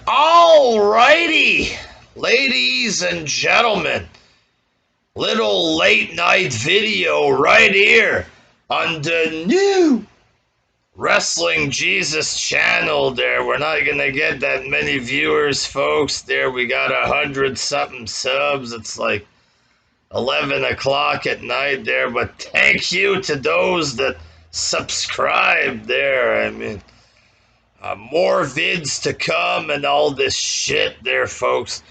Alrighty, ladies and gentlemen, little late night video right here on the new Wrestling Jesus channel there. We're not gonna get that many viewers, folks. There, we got 100-something subs. It's like 11 o'clock at night there, but thank you to those that subscribe there. I mean, more vids to come and all this shit there, folks.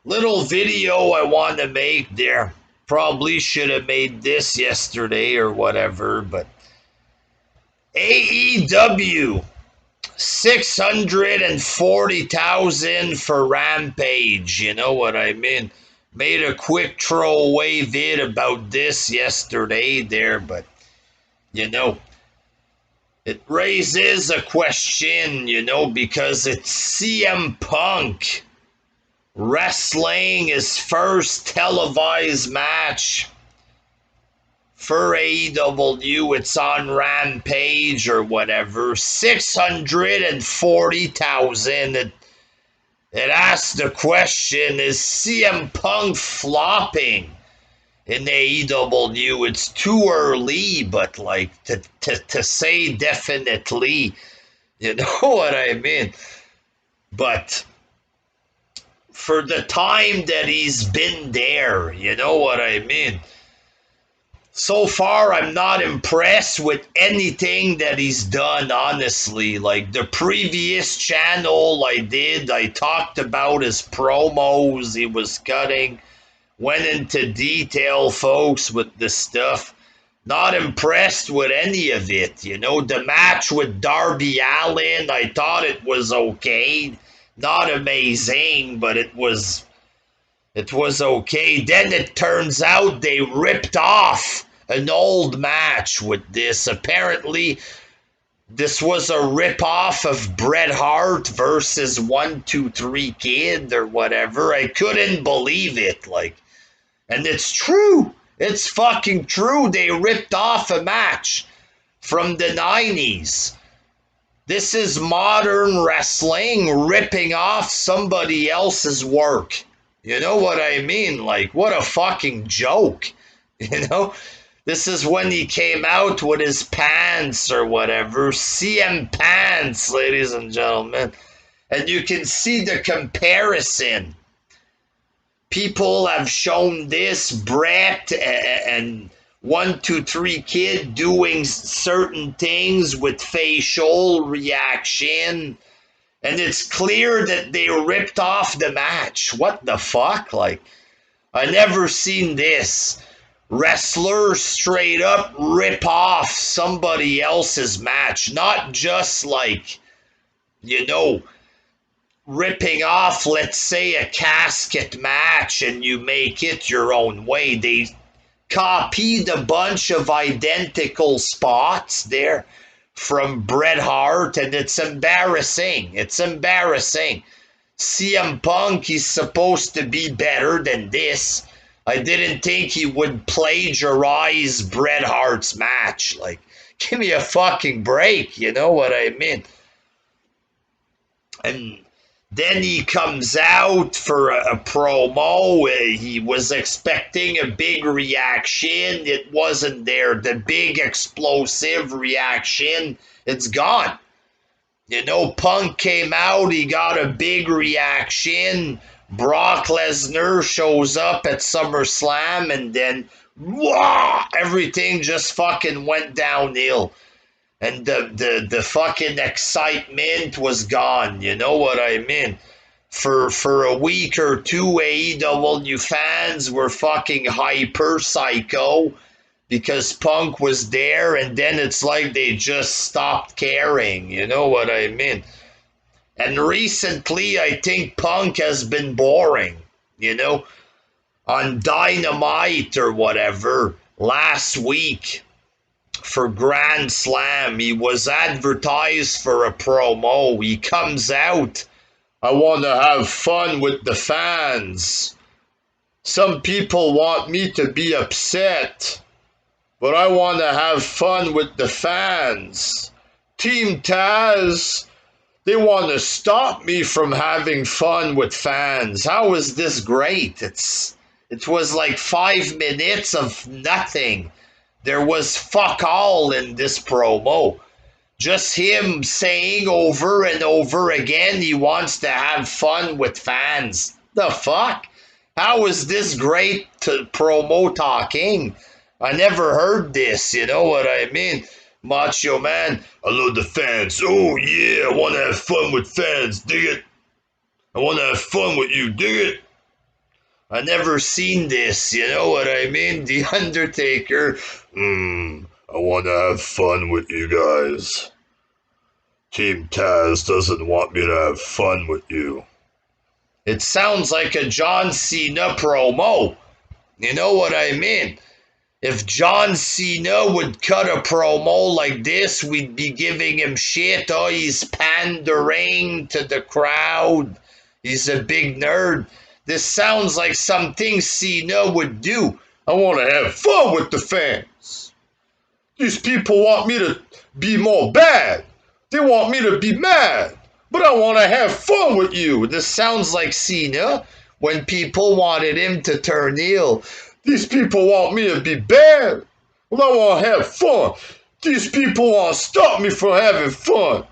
Little video I want to make there. Probably should have made this yesterday or whatever, but AEW 640,000 for Rampage. You know what I mean? Made a quick throwaway vid about this yesterday there, but you know, it raises a question, you know, because it's CM Punk wrestling his first televised match for AEW. It's on Rampage or whatever. 640,000. It asks the question, is CM Punk flopping in AEW? It's too early, but like to say definitely, you know what I mean? But for the time that he's been there, you know what I mean? So far, I'm not impressed with anything that he's done, honestly. Like the previous channel I talked about his promos he was cutting. Went into detail, folks, with the stuff. Not impressed with any of it. You know, the match with Darby Allin, I thought it was okay. Not amazing, but it was okay. Then it turns out they ripped off an old match with this. Apparently, this was a rip-off of Bret Hart versus 1-2-3 Kid or whatever. I couldn't believe it, like. And it's true. It's fucking true. They ripped off a match from the 90s. This is modern wrestling, ripping off somebody else's work. You know what I mean? Like, what a fucking joke. You know? This is when he came out with his pants or whatever. CM Pants, ladies and gentlemen. And you can see the comparison. People have shown this, Bret and 1-2-3 Kid doing certain things with facial reaction, and it's clear that they ripped off the match. What the fuck? Like, I never seen this. Wrestlers straight up rip off somebody else's match, not just like, you know, ripping off, let's say, a casket match and you make it your own way. They copied a bunch of identical spots there from Bret Hart, and it's embarrassing. It's embarrassing. CM Punk, he's supposed to be better than this. I didn't think he would plagiarize Bret Hart's match. Like, give me a fucking break, you know what I mean? And then he comes out for a promo. He was expecting a big reaction. It wasn't there. The big explosive reaction, it's gone. You know, Punk came out. He got a big reaction. Brock Lesnar shows up at SummerSlam, and then everything just fucking went downhill. And the fucking excitement was gone. You know what I mean? For a week or two, AEW fans were fucking hyper psycho because Punk was there, and then it's like they just stopped caring. You know what I mean? And recently, I think Punk has been boring. You know? On Dynamite or whatever, last week, for Grand Slam, he was advertised for a promo. He comes out, I want to have fun with the fans. Some people want me to be upset, but I want to have fun with the fans. Team Taz, They want to stop me from having fun with fans. How is this great? It was like 5 minutes of nothing. There was fuck all in this promo. Just him saying over and over again he wants to have fun with fans. The fuck? How is this great promo talking? I never heard this, you know what I mean? Macho Man, I love the fans. Oh yeah, I want to have fun with fans. Dig it. I want to have fun with you. Dig it. I never seen this, you know what I mean? The Undertaker, I want to have fun with you guys. Team Taz doesn't want me to have fun with you. It sounds like a John Cena promo. You know what I mean? If John Cena would cut a promo like this, we'd be giving him shit. Oh, he's pandering to the crowd. He's a big nerd. This sounds like something Cena would do. I want to have fun with the fans. These people want me to be more bad. They want me to be mad. But I want to have fun with you. This sounds like Cena when people wanted him to turn heel. These people want me to be bad. Well, I want to have fun. These people want to stop me from having fun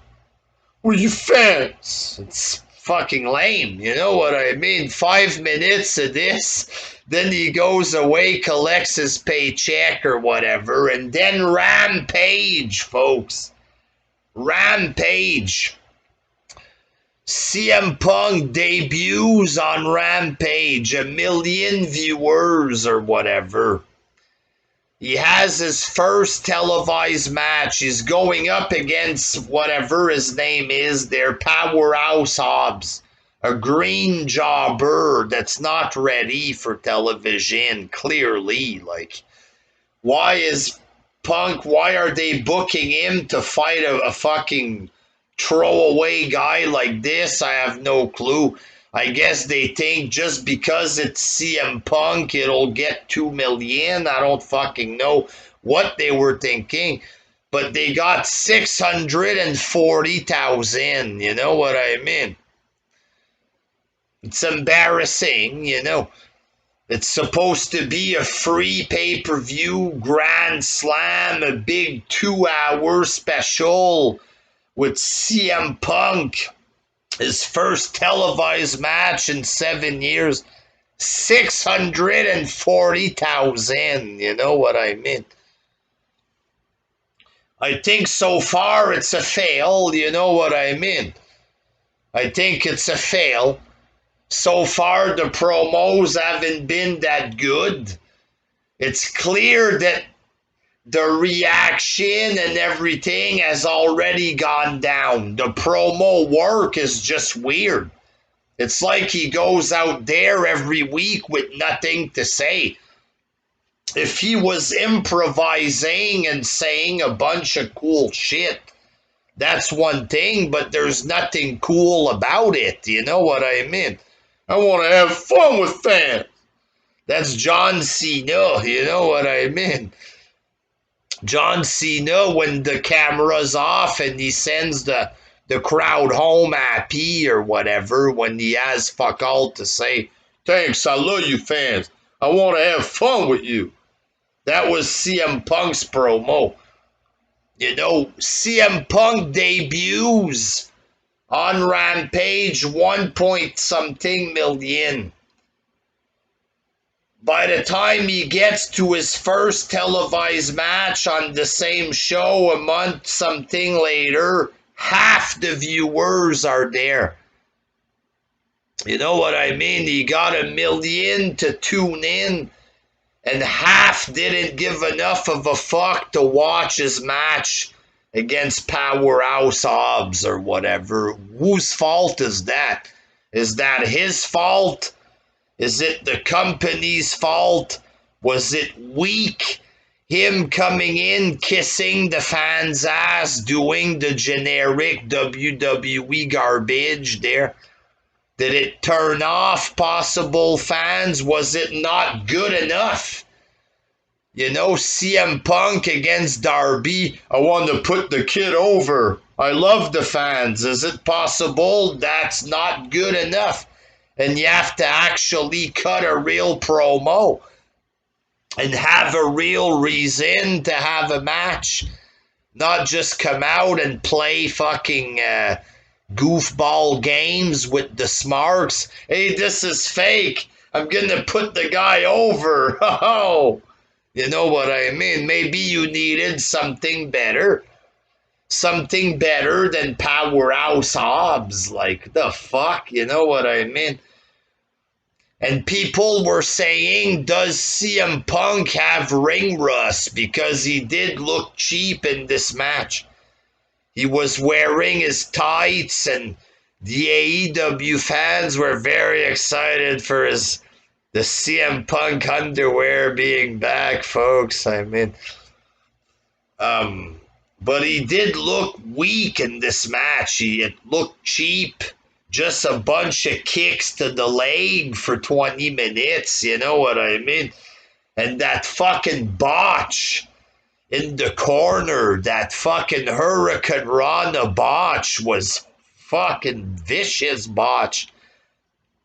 with you fans. It's fucking lame, you know what I mean? 5 minutes of this, then he goes away, collects his paycheck or whatever, and then Rampage, folks. Rampage. CM Punk debuts on Rampage, 1 million viewers or whatever. He has his first televised match. He's going up against whatever his name is, their Powerhouse Hobbs, a green jobber that's not ready for television, clearly. Like, why are they booking him to fight a fucking throwaway guy like this? I have no clue. I guess they think just because it's CM Punk, it'll get 2 million. I don't fucking know what they were thinking. But they got 640,000. You know what I mean? It's embarrassing, you know. It's supposed to be a free pay-per-view Grand Slam, a big 2-hour special with CM Punk. His first televised match in 7 years, 640,000. You know what I mean? I think so far it's a fail. You know what I mean? I think it's a fail. So far the promos haven't been that good. It's clear that the reaction and everything has already gone down. The promo work is just weird. It's like he goes out there every week with nothing to say. If he was improvising and saying a bunch of cool shit, that's one thing, but there's nothing cool about it. You know what I mean? I want to have fun with fans. That's John Cena. You know what I mean? John Cena, when the camera's off and he sends the crowd home happy or whatever, when he has fuck all to say, thanks, I love you fans. I want to have fun with you. That was CM Punk's promo. You know, CM Punk debuts on Rampage, 1 point something million. By the time he gets to his first televised match on the same show a month something later, half the viewers are there. You know what I mean? He got 1 million to tune in, and half didn't give enough of a fuck to watch his match against Powerhouse Hobbs or whatever. Whose fault is that? Is that his fault? Is it the company's fault? Was it weak? Him coming in, kissing the fans' ass, doing the generic WWE garbage there? Did it turn off possible fans? Was it not good enough? You know, CM Punk against Darby, I want to put the kid over. I love the fans. Is it possible that's not good enough? And you have to actually cut a real promo and have a real reason to have a match. Not just come out and play fucking goofball games with the smarks. Hey, this is fake. I'm gonna put the guy over. Oh, you know what I mean? Maybe you needed something better. Something better than Powerhouse Hobbs. Like, the fuck? You know what I mean? And people were saying, does CM Punk have ring rust? Because he did look cheap in this match. He was wearing his tights, and the AEW fans were very excited for the CM Punk underwear being back, folks. I mean, but he did look weak in this match. It looked cheap. Just a bunch of kicks to the leg for 20 minutes, you know what I mean? And that fucking botch in the corner, that fucking Hurricane Rana botch was fucking vicious botch.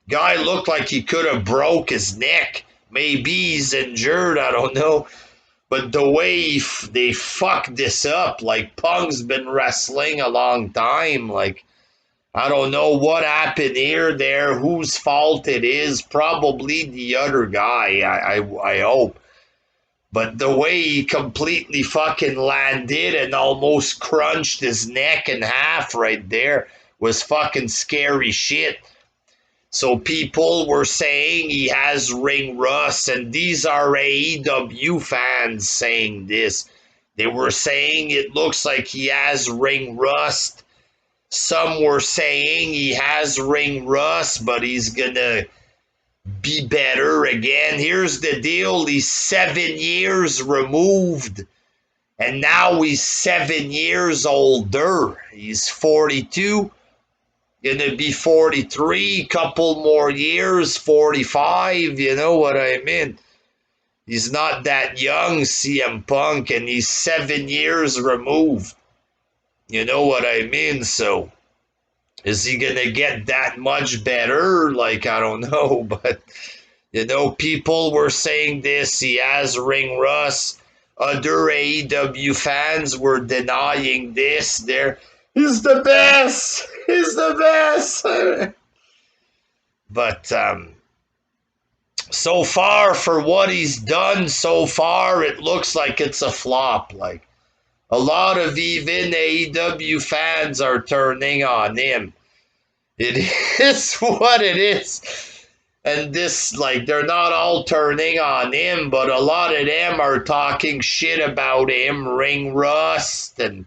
Guy looked like he could have broke his neck. Maybe he's injured, I don't know. But the way they fucked this up, like Punk's been wrestling a long time, like, I don't know what happened here, there, whose fault it is. Probably the other guy, I hope. But the way he completely fucking landed and almost crunched his neck in half right there was fucking scary shit. So people were saying he has ring rust, and these are AEW fans saying this. They were saying it looks like he has ring rust. Some were saying he has ring rust, but he's gonna be better again. Here's the deal. He's 7 years removed, and now he's 7 years older. He's 42, gonna be 43, couple more years, 45, you know what I mean? He's not that young, CM Punk, and he's 7 years removed. You know what I mean? So, is he going to get that much better? Like, I don't know. But, you know, people were saying this. He has ring rust. Other AEW fans were denying this. He's the best. He's the best. But, so far, for what he's done so far, it looks like it's a flop. Like, a lot of even AEW fans are turning on him. It is what it is. And this, like, they're not all turning on him, but a lot of them are talking shit about him, ring rust, and,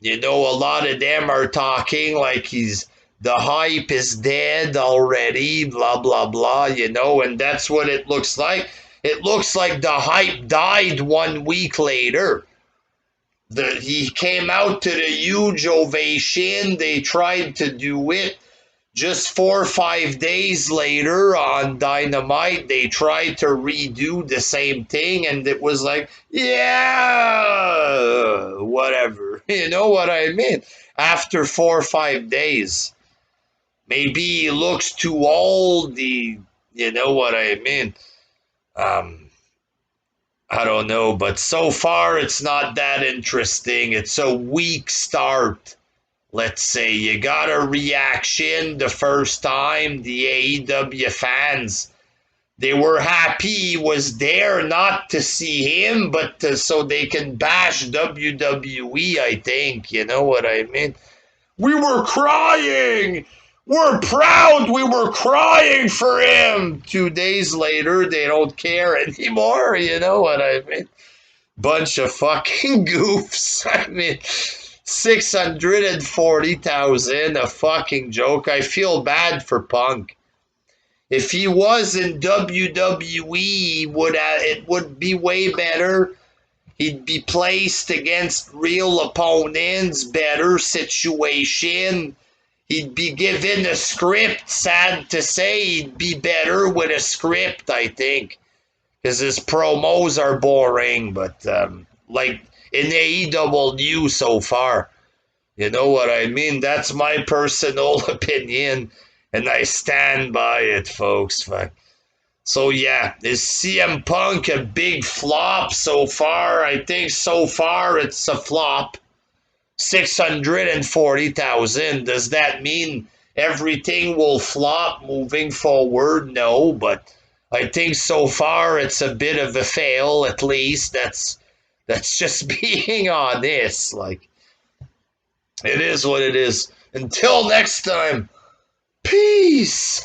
you know, a lot of them are talking like the hype is dead already, blah, blah, blah, you know, and that's what it looks like. It looks like the hype died 1 week later. He came out to the huge ovation. They tried to do it. Just 4 or 5 days later on Dynamite, they tried to redo the same thing, and it was like, yeah, whatever. You know what I mean? After 4 or 5 days. Maybe he looks too old. You know what I mean? I don't know, but so far it's not that interesting. It's a weak start. Let's say you got a reaction the first time. The AEW fans, they were happy he was there, not to see him, but so they can bash WWE, I think. You know what I mean? We were crying. We're proud we were crying for him. 2 days later, they don't care anymore. You know what I mean? Bunch of fucking goofs. I mean, 640,000, a fucking joke. I feel bad for Punk. If he was in WWE, it would be way better. He'd be placed against real opponents, better situation. He'd be given a script. Sad to say, he'd be better with a script, I think. Because his promos are boring, but like in AEW so far. You know what I mean? That's my personal opinion, and I stand by it, folks. So yeah, is CM Punk a big flop so far? I think so far it's a flop. 640,000. Does that mean everything will flop moving forward? No, but I think so far it's a bit of a fail. At least that's just being honest. Like, it is what it is. Until next time, peace.